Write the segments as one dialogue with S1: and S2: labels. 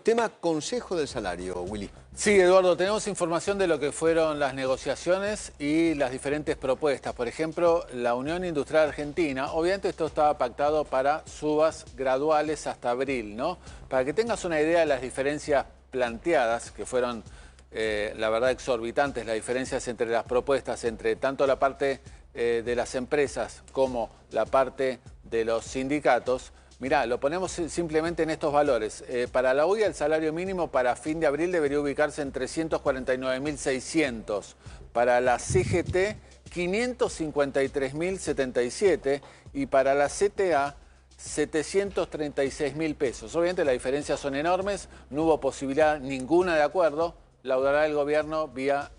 S1: Tema Consejo del Salario, Willy.
S2: Sí, Eduardo, tenemos información de lo que fueron las negociaciones y las diferentes propuestas. Por ejemplo, la Unión Industrial Argentina, obviamente esto estaba pactado para subas graduales hasta abril, ¿no? Para que tengas una idea de las diferencias planteadas, que fueron, la verdad, exorbitantes, las diferencias entre las propuestas, entre tanto la parte de las empresas como la parte de los sindicatos. Mirá, lo ponemos simplemente en estos valores. Para la UIA el salario mínimo para fin de abril debería ubicarse en 349.600. Para la CGT, 553.077. Y para la CTA, 736.000 pesos. Obviamente las diferencias son enormes, no hubo posibilidad ninguna de acuerdo. La dará el gobierno vía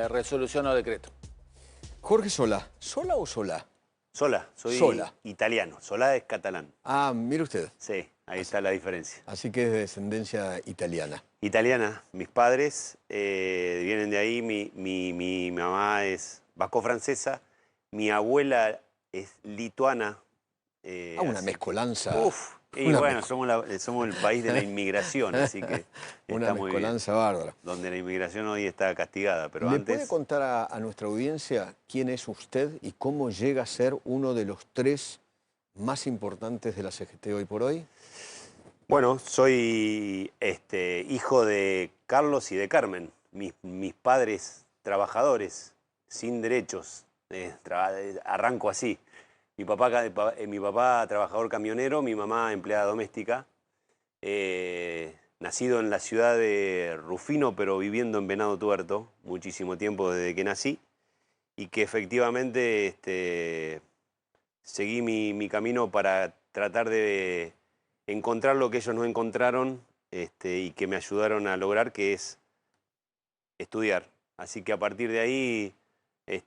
S2: resolución o decreto.
S1: Jorge Solá, ¿Solá o Solá?
S3: Solá, soy
S1: Solá.
S3: italiano. Solá es catalán.
S1: Ah, mire usted.
S3: Sí, ahí está la diferencia.
S1: Así que es de descendencia italiana.
S3: Italiana, mis padres vienen de ahí, mi mamá es vasco-francesa, mi abuela es lituana.
S1: Una mezcolanza.
S3: Uf, y bueno, somos el país de la inmigración, así que
S1: una
S3: está muy bien.
S1: mezcolanza bárbara.
S3: Donde la inmigración hoy está castigada, pero
S1: ¿Le
S3: antes...
S1: puede contar a nuestra audiencia quién es usted y cómo llega a ser uno de los 3 más importantes de la CGT hoy por hoy?
S3: Bueno, soy hijo de Carlos y de Carmen, mis padres trabajadores, sin derechos. Arranco así. Mi papá trabajador camionero, mi mamá empleada doméstica. Nacido en la ciudad de Rufino, pero viviendo en Venado Tuerto, muchísimo tiempo desde que nací. Y que efectivamente seguí mi camino para tratar de encontrar lo que ellos no encontraron y que me ayudaron a lograr, que es estudiar. Así que a partir de ahí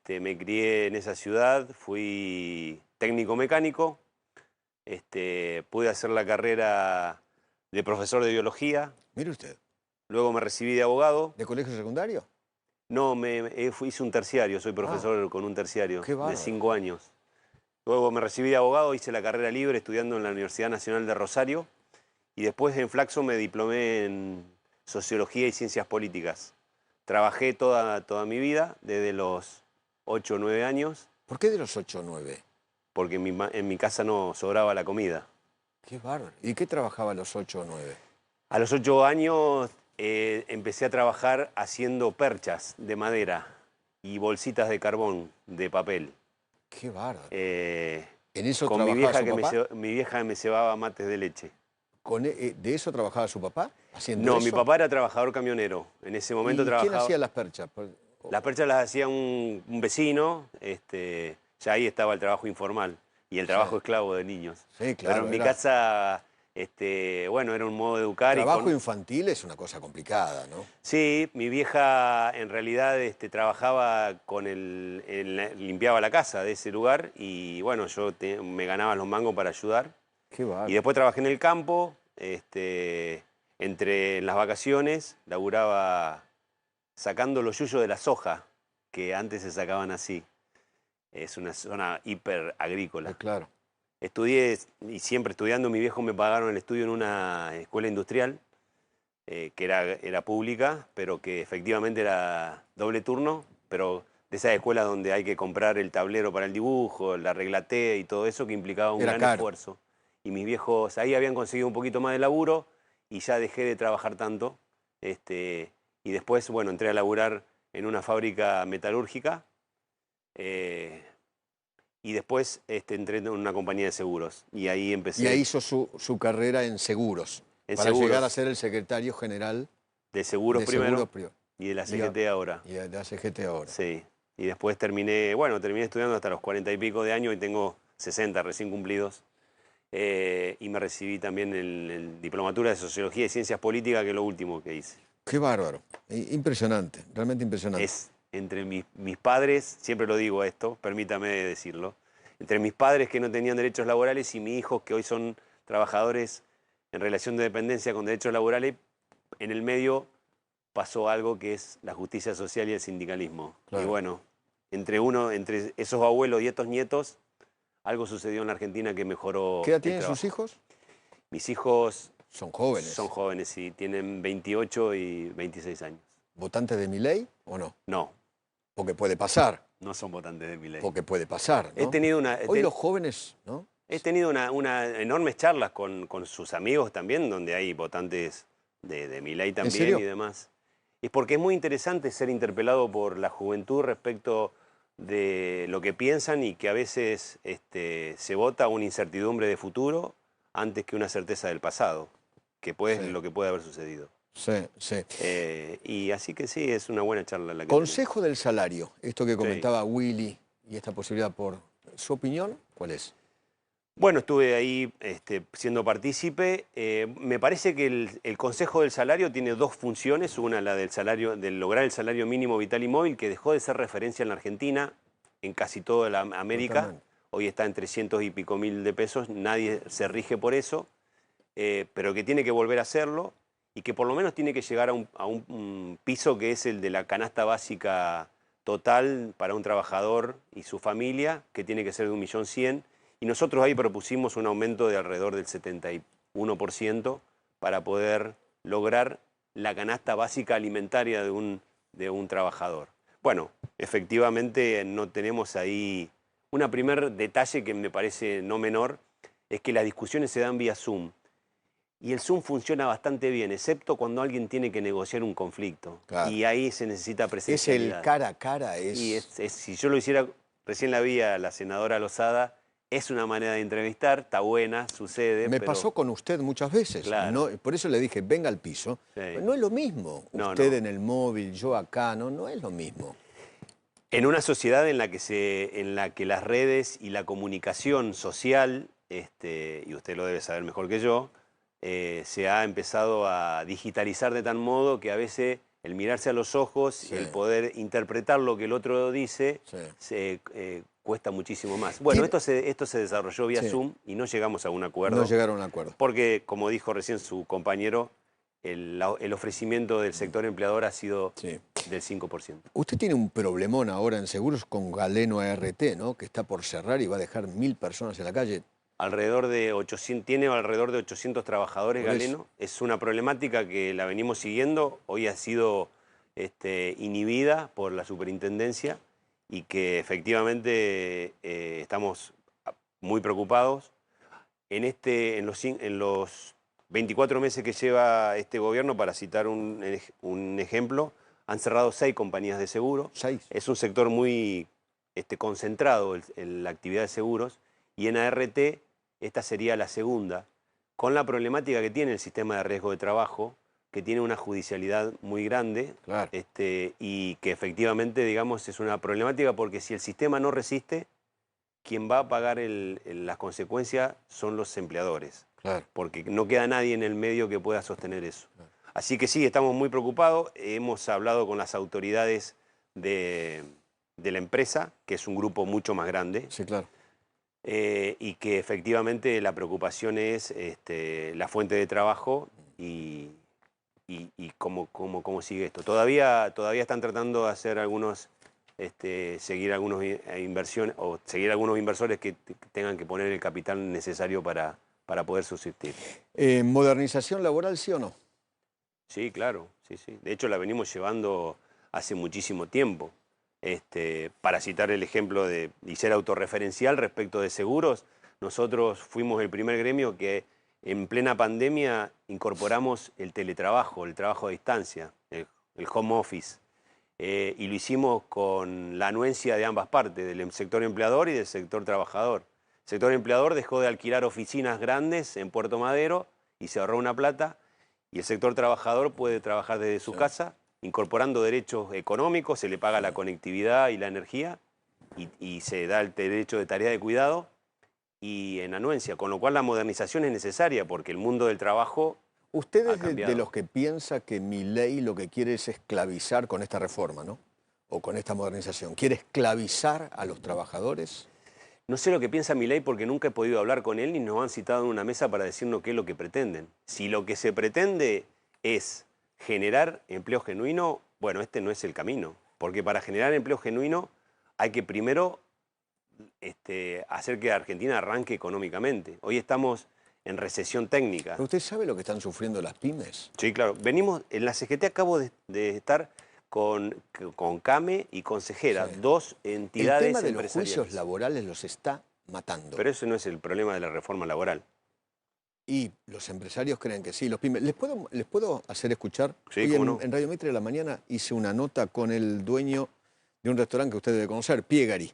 S3: me crié en esa ciudad, fui técnico mecánico, pude hacer la carrera de profesor de biología.
S1: Mire usted.
S3: Luego me recibí de abogado.
S1: ¿De colegio secundario?
S3: No, hice un terciario, soy profesor con un terciario de 5 años. Luego me recibí de abogado, hice la carrera libre estudiando en la Universidad Nacional de Rosario y después en Flaxo me diplomé en Sociología y Ciencias Políticas. Trabajé toda mi vida, desde los 8 o 9 años.
S1: ¿Por qué de los 8 o 9?
S3: Porque en mi casa no sobraba la comida.
S1: Qué bárbaro. ¿Y qué trabajaba a los 8 o 9?
S3: A los 8 años empecé a trabajar haciendo perchas de madera y bolsitas de carbón, de papel.
S1: Qué bárbaro.
S3: ¿En
S1: eso
S3: con
S1: trabajaba su papá?
S3: mi vieja me cebaba mates de leche.
S1: ¿De eso trabajaba su papá?
S3: No,
S1: eso?
S3: mi papá era trabajador camionero. En ese momento trabajaba...
S1: ¿Quién hacía las perchas?
S3: Las perchas las hacía un vecino, ya ahí estaba el trabajo informal y el trabajo esclavo de niños.
S1: Sí, claro.
S3: Pero en mi casa, bueno, era un modo de educar.
S1: Trabajo infantil es una cosa complicada, ¿no?
S3: Sí, mi vieja en realidad trabajaba limpiaba la casa de ese lugar y bueno, yo me ganaba los mangos para ayudar.
S1: Qué bárbaro.
S3: Y después trabajé en el campo, entre las vacaciones, laburaba sacando los yuyos de la soja, que antes se sacaban así. Es una zona hiper agrícola.
S1: Claro.
S3: Estudié, y siempre estudiando, mi viejo me pagaron el estudio en una escuela industrial, que era pública, pero que efectivamente era doble turno, pero de esas escuelas donde hay que comprar el tablero para el dibujo, la reglatea y todo eso, que implicaba un gran esfuerzo. Y mis viejos ahí habían conseguido un poquito más de laburo y ya dejé de trabajar tanto. Y después, bueno, entré a laburar en una fábrica metalúrgica y después entré en una compañía de seguros. Y ahí empecé...
S1: Y ahí hizo su carrera en seguros. Para llegar a ser el secretario general
S3: de seguros primero y de la CGT ahora.
S1: Y de la CGT ahora.
S3: Sí. Y después terminé estudiando hasta los 40 y pico de años y tengo 60 recién cumplidos. Y me recibí también en diplomatura de Sociología y Ciencias Políticas, que es lo último que hice.
S1: Qué bárbaro. Impresionante, realmente impresionante.
S3: Es entre mis padres, siempre lo digo esto, permítame decirlo, entre mis padres que no tenían derechos laborales y mis hijos que hoy son trabajadores en relación de dependencia con derechos laborales, en el medio pasó algo que es la justicia social y el sindicalismo. Claro. Y bueno, entre esos abuelos y estos nietos, algo sucedió en la Argentina que mejoró.
S1: ¿Qué edad tienen sus hijos?
S3: Mis hijos
S1: Son jóvenes.
S3: Son jóvenes, sí, tienen 28 y 26 años.
S1: ¿Votantes de Milei o no?
S3: No,
S1: Porque puede pasar.
S3: no son votantes de Milei.
S1: Porque puede pasar, ¿no?
S3: He tenido
S1: Hoy los jóvenes, ¿no?
S3: He tenido enormes charlas con sus amigos también, donde hay votantes de Milei también y demás. Es porque es muy interesante ser interpelado por la juventud respecto de lo que piensan y que a veces se vota una incertidumbre de futuro antes que una certeza del pasado, que es lo que puede haber sucedido.
S1: Sí, sí.
S3: Y así que sí, es una buena charla la que
S1: Consejo del salario, esto que comentaba Willy y esta posibilidad por su opinión, ¿cuál es?
S3: Bueno, estuve ahí siendo partícipe. Me parece que el Consejo del Salario tiene dos funciones. Una, la de lograr el salario mínimo vital y móvil, que dejó de ser referencia en la Argentina, en casi toda la América.
S1: Totalmente.
S3: Hoy está en 300 y pico mil de pesos. Nadie se rige por eso, pero que tiene que volver a hacerlo y que por lo menos tiene que llegar a un piso que es el de la canasta básica total para un trabajador y su familia, que tiene que ser de 1.100.000. Y nosotros ahí propusimos un aumento de alrededor del 71% para poder lograr la canasta básica alimentaria de un trabajador. Bueno, efectivamente no tenemos ahí... Un primer detalle que me parece no menor es que las discusiones se dan vía Zoom. Y el Zoom funciona bastante bien, excepto cuando alguien tiene que negociar un conflicto. Claro. Y ahí se necesita presencialidad.
S1: Es el cara a cara.
S3: Y si yo lo hiciera, recién la vi a la senadora Lozada. Es una manera de entrevistar, está buena, sucede.
S1: Me pasó con usted muchas veces.
S3: Claro.
S1: No, por eso le dije, venga al piso. Sí. No es lo mismo. Usted en el móvil, yo acá, no es lo mismo.
S3: En una sociedad en la que las redes y la comunicación social, y usted lo debe saber mejor que yo, se ha empezado a digitalizar de tal modo que a veces el mirarse a los ojos, el poder interpretar lo que el otro dice, cuesta muchísimo más. Bueno, esto se desarrolló vía Zoom y no llegamos a un acuerdo.
S1: No llegaron a un acuerdo.
S3: Porque, como dijo recién su compañero, el ofrecimiento del sector empleador ha sido del 5%.
S1: Usted tiene un problemón ahora en seguros con Galeno ART, ¿no? Que está por cerrar y va a dejar 1.000 personas en la calle.
S3: Tiene alrededor de 800 trabajadores Galeno. Es una problemática que la venimos siguiendo. Hoy ha sido inhibida por la superintendencia y que efectivamente estamos muy preocupados. En los 24 meses que lleva este gobierno, para citar un ejemplo, han cerrado 6 compañías de seguro.
S1: 6.
S3: Es un sector muy concentrado en la actividad de seguros y en ART esta sería la segunda, con la problemática que tiene el sistema de riesgo de trabajo, que tiene una judicialidad muy grande,
S1: claro.
S3: Y que efectivamente, digamos, es una problemática porque si el sistema no resiste, quien va a pagar las consecuencias son los empleadores,
S1: claro.
S3: Porque no queda nadie en el medio que pueda sostener eso. Claro. Así que sí, estamos muy preocupados, hemos hablado con las autoridades de la empresa, que es un grupo mucho más grande.
S1: Sí, claro.
S3: Y que efectivamente la preocupación es la fuente de trabajo y cómo sigue esto. Todavía están tratando de hacer seguir algunos inversiones o seguir algunos inversores que tengan que poner el capital necesario para poder subsistir.
S1: ¿Modernización laboral, sí o no?
S3: Sí, claro, sí. De hecho la venimos llevando hace muchísimo tiempo. Para citar el ejemplo y ser autorreferencial respecto de seguros, nosotros fuimos el primer gremio que en plena pandemia incorporamos el teletrabajo, el trabajo a distancia, el home office, y lo hicimos con la anuencia de ambas partes, del sector empleador y del sector trabajador. El sector empleador dejó de alquilar oficinas grandes en Puerto Madero y se ahorró una plata, y el sector trabajador puede trabajar desde su casa, incorporando derechos económicos, se le paga la conectividad y la energía y se da el derecho de tarea de cuidado y en anuencia, con lo cual la modernización es necesaria porque el mundo del trabajo
S1: Usted es de los que piensa que Milei lo que quiere es esclavizar con esta reforma, ¿no? O con esta modernización. ¿Quiere esclavizar a los trabajadores?
S3: No sé lo que piensa Milei porque nunca he podido hablar con él ni nos han citado en una mesa para decirnos qué es lo que pretenden. Si lo que se pretende es generar empleo genuino, bueno, este no es el camino. Porque para generar empleo genuino hay que primero hacer que Argentina arranque económicamente. Hoy estamos en recesión técnica.
S1: ¿Pero usted sabe lo que están sufriendo las pymes?
S3: Sí, claro. Venimos, en la CGT acabo de estar con CAME y Consejera,
S1: Sí.
S3: dos entidades
S1: El tema de los
S3: empresariales.
S1: juicios laborales los está matando.
S3: Pero ese no es el problema de la reforma laboral.
S1: Y los empresarios creen que sí, los pymes. ¿Les puedo hacer escuchar?
S3: Sí,
S1: Hoy
S3: cómo no.
S1: en Radio Mitre de la mañana hice una nota con el dueño de un restaurante que usted debe conocer, Piegari.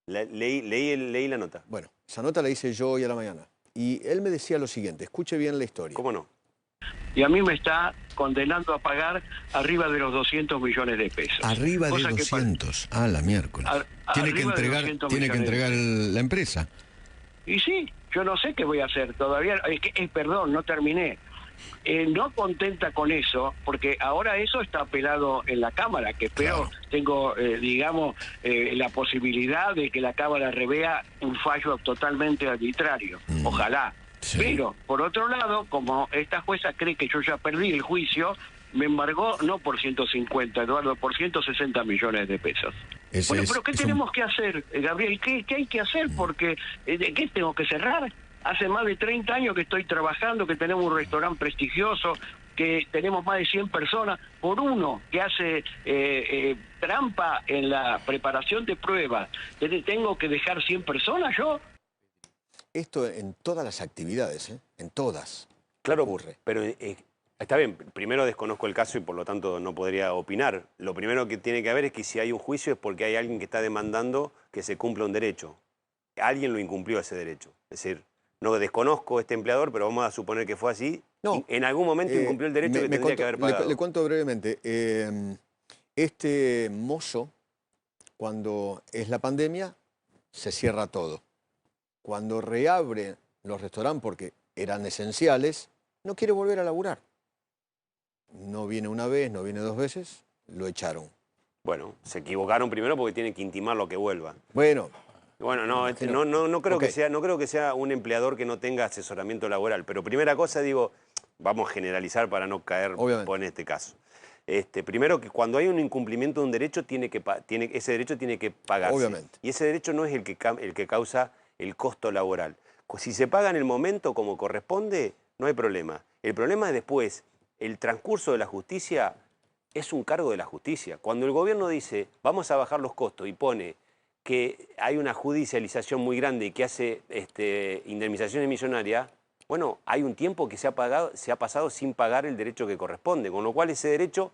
S3: Leí la nota.
S1: Bueno, esa nota la hice yo hoy a la mañana. Y él me decía lo siguiente, escuche bien la historia.
S3: ¿Cómo no?
S4: Y a mí me está condenando a pagar arriba de los 200 millones de pesos.
S5: Arriba de
S4: Cosa que
S5: 200. Ah, la miércoles. Tiene que
S4: arriba de
S5: entregar,
S4: 200
S5: tiene que
S4: millones.
S5: entregar la empresa.
S4: Y sí, yo no sé qué voy a hacer todavía. Perdón, no terminé. No contenta con eso, porque ahora eso está apelado en la Cámara, que espero,
S5: Claro.
S4: tengo, la posibilidad de que la Cámara revea un fallo totalmente arbitrario. Ojalá.
S5: Sí.
S4: Pero, por otro lado, como esta jueza cree que yo ya perdí el juicio, me embargó no por 150, Eduardo, por 160 millones de pesos. Bueno, pero ¿qué tenemos que hacer, Gabriel? ¿Qué hay que hacer? Porque, ¿qué tengo que cerrar? Hace más de 30 años que estoy trabajando, que tenemos un restaurante prestigioso, que tenemos más de 100 personas, por uno que hace trampa en la preparación de pruebas. ¿Tengo que dejar 100 personas yo?
S1: Esto en todas las actividades, ¿eh? En todas.
S3: Claro,
S1: ocurre.
S3: pero está bien. Primero desconozco el caso y por lo tanto no podría opinar. Lo primero que tiene que haber es que si hay un juicio es porque hay alguien que está demandando que se cumpla un derecho. Alguien lo incumplió ese derecho. Es decir, no desconozco este empleador, pero vamos a suponer que fue así.
S1: No,
S3: En algún momento incumplió el derecho que tendría que haber pagado.
S1: Le cuento brevemente. Este mozo, cuando es la pandemia, se cierra todo. Cuando reabre los restaurantes porque eran esenciales, no quiere volver a laburar. No viene una vez, no viene dos veces, lo echaron.
S3: Bueno, se equivocaron primero porque tienen que intimarlo a que vuelva.
S1: Bueno,
S3: Bueno, no creo que sea un empleador que no tenga asesoramiento laboral. Pero primera cosa, digo, vamos a generalizar para no caer en este caso. Primero que cuando hay un incumplimiento de un derecho, ese derecho tiene que pagarse.
S1: Obviamente.
S3: Y ese derecho no es el que causa el costo laboral. Si se paga en el momento como corresponde, no hay problema. El problema es después, el transcurso de la justicia es un cargo de la justicia. Cuando el gobierno dice, vamos a bajar los costos y pone que hay una judicialización muy grande y que hace indemnizaciones millonarias, bueno, hay un tiempo que se ha pasado sin pagar el derecho que corresponde, con lo cual ese derecho,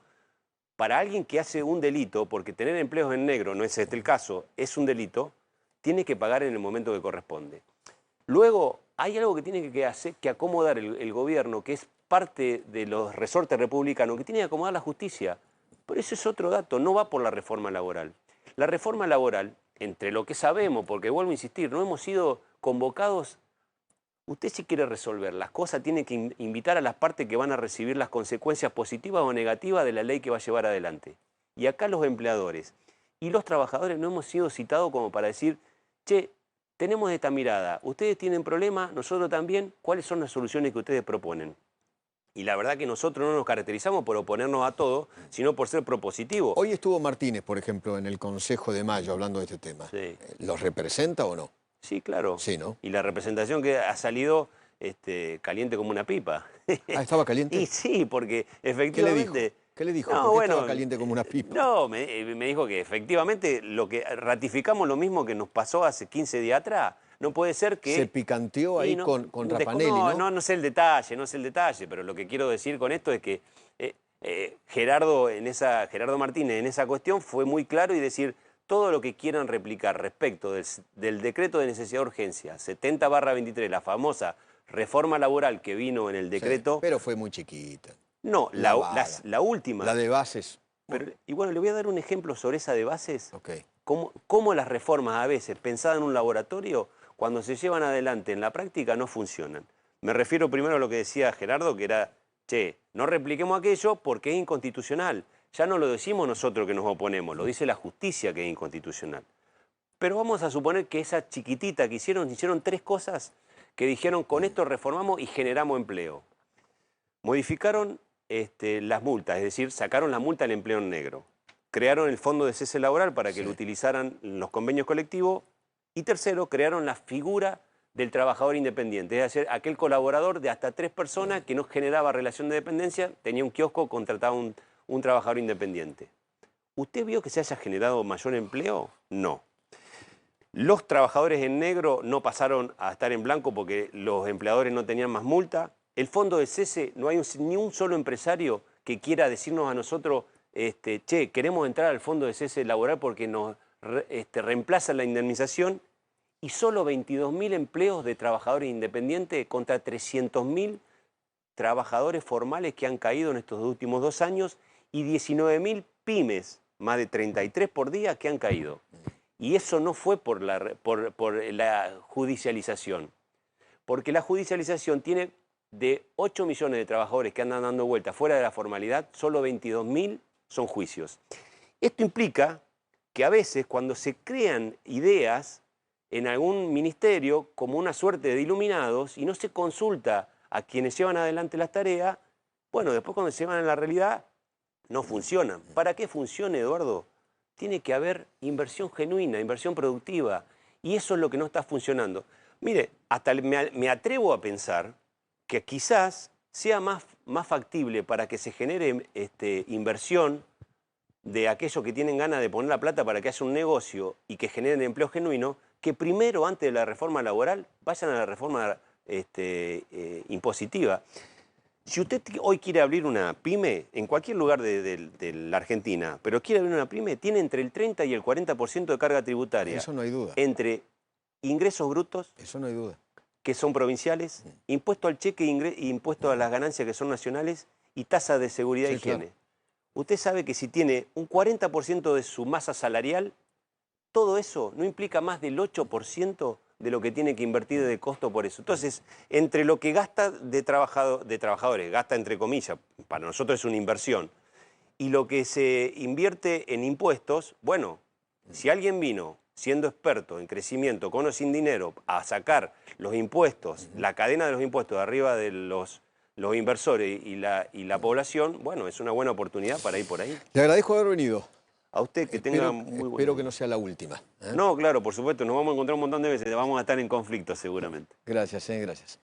S3: para alguien que hace un delito, porque tener empleos en negro, no es este el caso, es un delito, tiene que pagar en el momento que corresponde. Luego, hay algo que tiene que acomodar el gobierno, que es parte de los resortes republicanos, que tiene que acomodar la justicia. Pero ese es otro dato, no va por la reforma laboral. La reforma laboral, entre lo que sabemos, porque vuelvo a insistir, no hemos sido convocados. Usted si quiere resolver las cosas tiene que invitar a las partes que van a recibir las consecuencias positivas o negativas de la ley que va a llevar adelante. Y acá los empleadores y los trabajadores no hemos sido citados como para decir, che, tenemos esta mirada, ustedes tienen problemas, nosotros también, ¿cuáles son las soluciones que ustedes proponen? Y la verdad que nosotros no nos caracterizamos por oponernos a todo, sino por ser propositivos.
S1: hoy estuvo Martínez, por ejemplo, en el Consejo de Mayo hablando de este tema.
S3: Sí.
S1: ¿Los representa o no?
S3: Sí, claro.
S1: Sí, ¿no?
S3: Y la representación que ha salido caliente como una pipa.
S1: Ah, ¿estaba caliente?
S3: Y sí, porque
S1: ¿Qué le
S3: efectivamente...
S1: dijo? ¿Qué le dijo?
S3: No,
S1: ¿Por qué
S3: bueno,
S1: estaba caliente como una pipa?
S3: No, me dijo que efectivamente lo que ratificamos lo mismo que nos pasó hace 15 días atrás. No puede ser que...
S1: Se picanteó ahí con Rapanelli, ¿no?
S3: No sé el detalle, pero lo que quiero decir con esto es que Gerardo Martínez en esa cuestión fue muy claro y decir todo lo que quieran replicar respecto del decreto de necesidad de urgencia 70/23, la famosa reforma laboral que vino en el decreto...
S1: Sí, pero fue muy chiquita.
S3: No, la última.
S1: La de bases.
S3: Pero, y bueno, le voy a dar un ejemplo sobre esa de bases.
S1: Ok.
S3: Cómo las reformas a veces, pensadas en un laboratorio, cuando se llevan adelante en la práctica no funcionan. Me refiero primero a lo que decía Gerardo, que era, che, no repliquemos aquello porque es inconstitucional. Ya no lo decimos nosotros que nos oponemos, lo dice la justicia que es inconstitucional. Pero vamos a suponer que esa chiquitita que hicieron 3 cosas que dijeron, con esto reformamos y generamos empleo. Modificaron las multas, es decir, sacaron la multa al empleo en negro. Crearon el fondo de cese laboral para que lo utilizaran los convenios colectivos. Y tercero, crearon la figura del trabajador independiente. Es decir, aquel colaborador de hasta 3 personas que no generaba relación de dependencia, tenía un kiosco, contrataba un trabajador independiente. ¿Usted vio que se haya generado mayor empleo? No. Los trabajadores en negro no pasaron a estar en blanco porque los empleadores no tenían más multa. El fondo de cese, no hay ni un solo empresario que quiera decirnos a nosotros, che, queremos entrar al fondo de cese laboral porque nos reemplaza la indemnización, y solo 22.000 empleos de trabajadores independientes contra 300.000 trabajadores formales que han caído en estos últimos 2 años y 19.000 pymes, más de 33 por día, que han caído. Y eso no fue por la judicialización, porque la judicialización tiene de 8 millones de trabajadores que andan dando vueltas fuera de la formalidad, solo 22.000 son juicios. Esto implica que a veces cuando se crean ideas en algún ministerio como una suerte de iluminados y no se consulta a quienes llevan adelante las tareas, bueno, después cuando se van a la realidad no funcionan. ¿Para que funcione, Eduardo? Tiene que haber inversión genuina, inversión productiva, y eso es lo que no está funcionando. Mire, hasta me atrevo a pensar que quizás sea más factible para que se genere inversión de aquellos que tienen ganas de poner la plata para que haya un negocio y que generen empleo genuino, que primero, antes de la reforma laboral, vayan a la reforma impositiva. Si usted hoy quiere abrir una pyme, en cualquier lugar de la Argentina, pero quiere abrir una pyme, tiene entre el 30 y el 40% de carga tributaria.
S1: Eso no hay duda.
S3: Entre ingresos brutos,
S1: eso no hay duda,
S3: que son provinciales, impuesto al cheque e impuesto a las ganancias que son nacionales, y tasa de seguridad e higiene. Claro. Usted sabe que si tiene un 40% de su masa salarial, todo eso no implica más del 8% de lo que tiene que invertir de costo por eso. Entonces, entre lo que gasta de trabajadores, gasta entre comillas, para nosotros es una inversión, y lo que se invierte en impuestos, bueno, si alguien vino siendo experto en crecimiento, con o sin dinero, a sacar los impuestos, la cadena de los impuestos de arriba de los inversores y la población, bueno, es una buena oportunidad para ir por ahí.
S1: Le agradezco haber venido.
S3: A usted, que tenga muy buen día.
S1: Espero que no sea la última.
S3: No, claro, por supuesto, nos vamos a encontrar un montón de veces, vamos a estar en conflicto seguramente.
S1: Gracias, gracias.